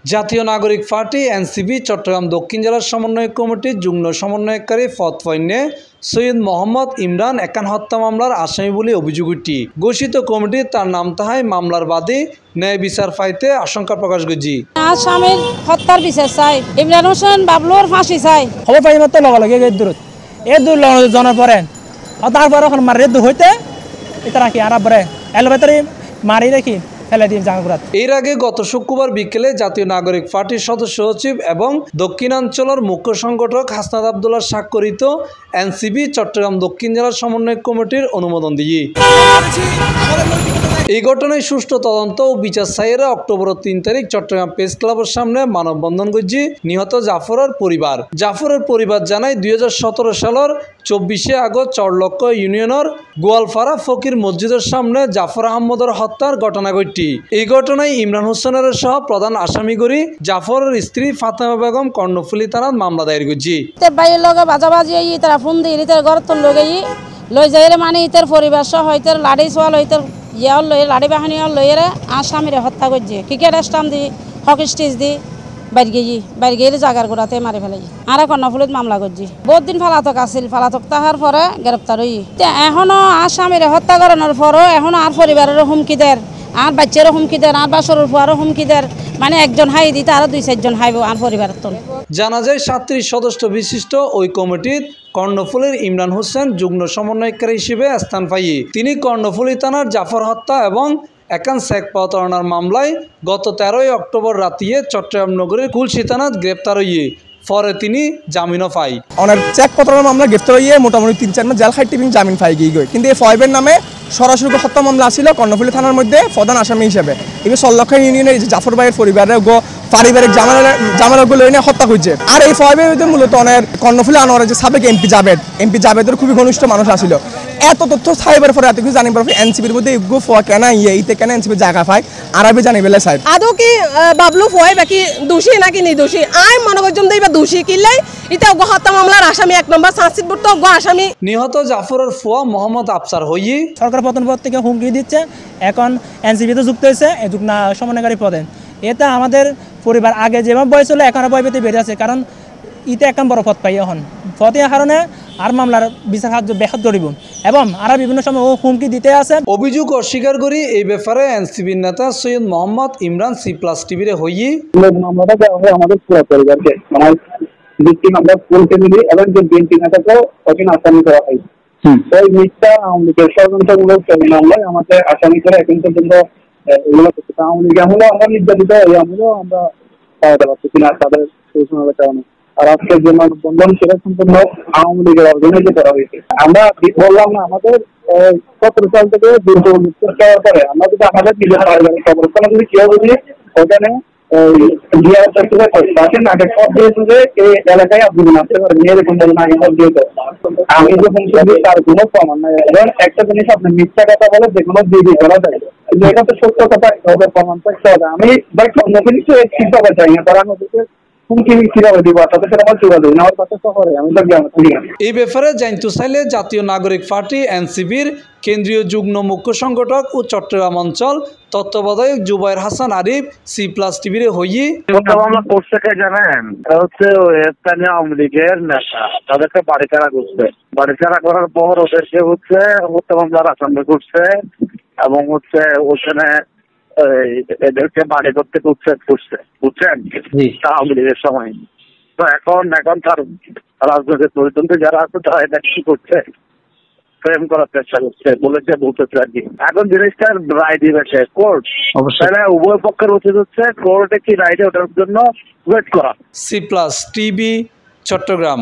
জাতীয় নাগরিক party NCP Chittagong দক্ষিণ জেলার সমন্বয় কমিটির যুগ্ম সমন্বয়কারী পদপন্নে সৈয়দ মোহাম্মদ ইমরান একান হত্যা মামলার আসামি বলে অভিযোগ উঠি ঘোষিত কমিটি তার নাম তাহাই মামলার বাদী ন্যায় বিচার পাইতে আশঙ্কা প্রকাশ করছি। আসামির হত্যার বিচার চাই, ইমরান হোসেন বাবলুর ফাঁসি চাই। খবর পাই মাত্র লগে লগে এই দূর জনের পরে তারপরে এখন মারি দূর হইতে এটা রাখি আর পরে এলোভেতরি মারি রাখি ফেলে দিন জাঙ্গুরাত। এর আগে গত শুক্রবার বিকেলে জাতীয় নাগরিক পার্টির সদস্য সচিব এবং দক্ষিণাঞ্চলের মুখ্য সংগঠক হাসনাত আবদুল্লাহ স্বাক্ষরিত এনসিপি চট্টগ্রাম দক্ষিণ জেলার সমন্বয় কমিটির অনুমোদন দিয়ে এই ঘটনায় সুষ্ঠু তদন্ত ও বিচার চাইয়েরা অক্টোবর 3 তারিখ চট্টগ্রাম প্রেস ক্লাবের সামনে মানববন্ধন করছে নিহত জাফরের পরিবার। জাফরের পরিবার জানায় 2017 সালের 24 আগস্ট চরলক্ষ ইউনিয়নের গোয়ালপাড়া ফকির মসজিদের সামনে জাফর আহমদের হত্যার ঘটনা ঘটে। এই ঘটনায় ইমরান হোসেনের সহ প্রধান আসামি করি জাফরের স্ত্রী ফাতেমা বেগম কর্ণফুলী থানার মামলা দায়ের করছে। বাইরের লগে বাজাবাজি তারা ফোন দিয়ে ইতার ঘর তোর লগে লই যাইলে মানে ইতার পরিবার সহ ইতার লাড়ি সোয়াল ইতার ইয়াল লই লাড়ি বাহানি লইরে আসামিরে হত্যা করছে। ক্রিকেট স্টাম্প দি হকি স্টিচ দি বাইরে গিয়ে জাগার গোড়াতে মারি ফেলাই আর কর্ণফুলিত মামলা করছি। বহুত দিন ফালাতক আছিল, ফালাতক তাহার পরে গ্রেপ্তার হই এখনো আসামিরে হত্যা করানোর পরও এখনো আর পরিবারের হুমকি দেয়, আর বাচ্চারও হুমকি দেয়, আর বাসরের ফুয়ারও হুমকি দেয়, মানে একজন হাই দিতে আরো 2-4 জন হাইব আর পরিবারের তো। জানা যায় 37 সদস্য বিশিষ্ট ওই কমিটির কর্ণফুলীর ইমরান হোসেন যুগ্ম সমন্বয়কারী হিসেবে স্থান পাইয়ে তিনি কর্ণফুলী থানার জাফর হত্যা এবং একান শেখ প্রতারণার মামলায় গত 13 অক্টোবর রাতিয়ে চট্টগ্রাম নগরের কুলসি থানাত গ্রেপ্তার হইয়ে পরে তিনি জামিনও পাই। অনেক চেক প্রতারণার মামলা গ্রেপ্তার হইয়ে মোটামুটি 3-4 মাস জেল খাটি জামিন পাই গিয়ে কিন্তু এই ফয়েবের নামে সরাসরি হত্যা মামলা ছিল কর্ণফুলী থানার মধ্যে প্রধান আসামি হিসেবে। এবার সল্লক্ষা ইউনিয়নের জাফর ভাইয়ের পরিবারের পারিবারিক জামালাগুলো এনে হত্যা করছে। আর এই ফয়েবের মূলত অনেক কর্ণফুলী আনোয়ারের যে সাবেক এমপি জাবেদের খুবই ঘনিষ্ঠ মানুষ আসছিল। এত তথ্য সাহেবের পরে এত কিছু জানি পারবে এনসিপির মধ্যে ইগো ফোয়া কেন ইতে কেন এনসিপি জায়গা পায় আরবি জানি বেলে সাহেব আদৌ কি বাবলু ফয় বাকি দোষী নাকি নির্দোষী আই মনে করছেন এইবার দোষী কিনলে এটা হত্যা মামলার আসামি 1 নম্বর সাংসিদপুর তো আসামি। নিহত জাফরের ফুয়া মোহাম্মদ আফসার হইয়ে সরকার পতন পদ থেকে হুমকি দিচ্ছে, এখন এনসিপিতে যুক্ত হয়েছে যুগ্ম সমন্বয়কারী পদে। এটা আমাদের পরিবার আগে যেভাবে বয়স হলো এখন বয় পেতে বেড়ে আছে, কারণ ইতে এখন বড় পদ পাই এখন পদের কারণে আর মামলার বিচার কার্য ব্যাহত করিব এবং আর বিভিন্ন সময় ও হুমকি দিতে আছে। অভিযোগ অস্বীকার করি এই ব্যাপারে এনসিপির নেতা সৈয়দ মোহাম্মদ ইমরান C+ টিভিরে হইয়ে মামলাটা দেওয়া হয় আমাদের পুরো পরিবারকে, আমার ভিকটিম আমরা ফুল ফ্যামিলি এবং যে বিএনপি নেতাকেও কঠিন আসামি করা হয়। ওই মিথ্যা আওয়ামী লীগের ষড়যন্ত্রমূলক মামলায় আমাদের আসামি করে এখন পর্যন্ত এগুলো করছে। আওয়ামী লীগ আমলেও আমরা নির্যাতিত, এই আমলেও আমরা পাওয়াতে পারছি কিনা তাদের সূচনার কারণে। আর আজকের যে মানববন্ধন সেটা সম্পূর্ণ আওয়ামী লীগের অর্গানাইজে করা হয়েছে। আমরা বললাম না আমাদের 17 সাল থেকে দুর্নীতি করার পরে আমরা যদি আমাদের নিজের পারিবারিক অবস্থান যদি কেউ বুঝি ওখানে এলাকায় আপনি আসতে পারেন এরকম আমি যখন তার কোনো প্রমাণ নাই এবং একটা জিনিস আপনি মিথ্যা কথা বলে যে কোনো দিদি করা যায় কিন্তু এটা তো সত্য কথা হবে, প্রমাণ থাকতে হবে। আমি অন্য কিছু শিক্ষা চাই না তারা আমাদেরকে এই ব্যাপারে জানতে চাইলে জাতীয় নাগরিক পার্টি এনসিপির কেন্দ্রীয় যুগ্ম মুখ্য সংগঠক ও চট্টগ্রাম অঞ্চল তত্ত্বাবধায়ক জুবায়ের হাসান আরিফ C+ টিভির হইয়ে মামলা করছে কে জানেন, হচ্ছে স্থানীয় আওয়ামী লীগের নেতা তাদেরকে বাড়িচারা করছে, বাড়িচারা করার পর ওদেরকে হচ্ছে হত্যা মামলার আসামি করছে এবং হচ্ছে ওখানে এদেরকে বাড়ি করতে উচ্ছেদ করছে, বুঝছেন আওয়ামী লীগের সময়। তো এখন তার রাজনৈতিক পরিতন্ত্রে যারা আছে তারা এটা কি করছে, ফ্রেম করার চেষ্টা করছে, বলেছে বলতেছে আর কি। এখন জিনিসটার রায় দিবে সে কোর্ট, তাহলে উভয় পক্ষের উচিত হচ্ছে কোর্টে কি রায় দেয় ওটার জন্য ওয়েট করা। C+ TV Chittagong.